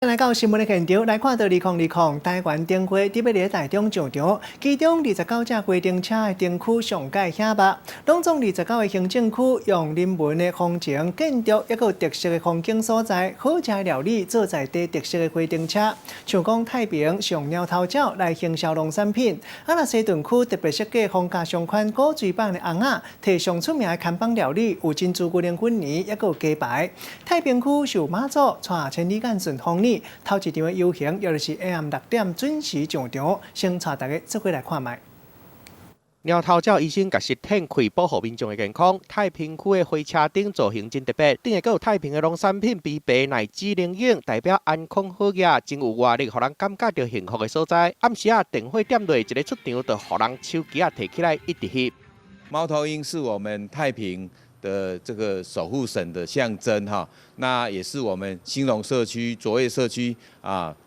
来到新闻的现场，来看到2020台湾灯会伫要台中上场，其中29只规定车的灯区上界显目，拢总29个行政区用人文的风情、建筑，抑个特色的风景所在，好食的料理做在地特色的规定车，像讲太平上鸟头鸟来行销农产品，若西屯区特别设计放假上款古锥版的红仔，摕上出名的看板料理有珍珠骨灵粉泥，抑个有鸡排。太平区受妈祖带千里眼顺风耳。头一场的游行，也就是下暗6点准时上场，先带大家做伙来看卖。鸟头鸟医生甲实体开保护民众的健康。太平区的火车顶造型真特别，顶下阁有太平的农产品比白乃至灵影，代表安康好业，真有活力，互人感觉到幸福的所在。暗时电火点落，一个出场就互人手机提起来一直翕。猫头鹰是我们太平的这个守护神的象征哈，那也是我们兴隆社区、卓越社区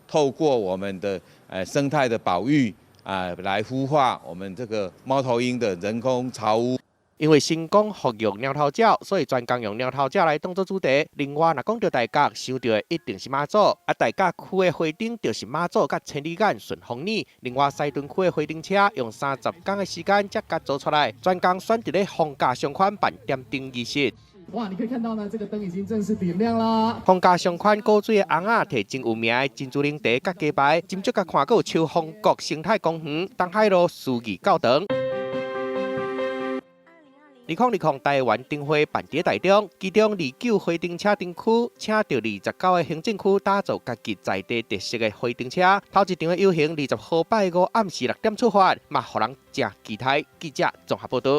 透过我们的生态的保育来孵化我们这个猫头鹰的人工巢屋。因为成功复育鸟头鸟，所以专工用鸟头鸟来当作主题。另外，若讲到大家想到的一定是妈祖，大家区的花灯就是妈祖甲千里眼顺风耳。另外，西屯区的花灯车用30天的时间才甲做出来，专工选择咧放假上款办点灯仪式。哇，你可以看到呢，这个灯已经正式点亮啦。放假上款古水的红仔，摕真有名的珍珠奶茶甲鸡排，斟酌甲看，阁有秋风国生态公园、东海路书记教堂。2020台湾灯会办伫台中，其中29花灯车灯区，请到29个行政区打造家己在地特色的花灯车。头一场的游行20号拜5暗时6点出发，嘛，互人真期待。记者综合报道。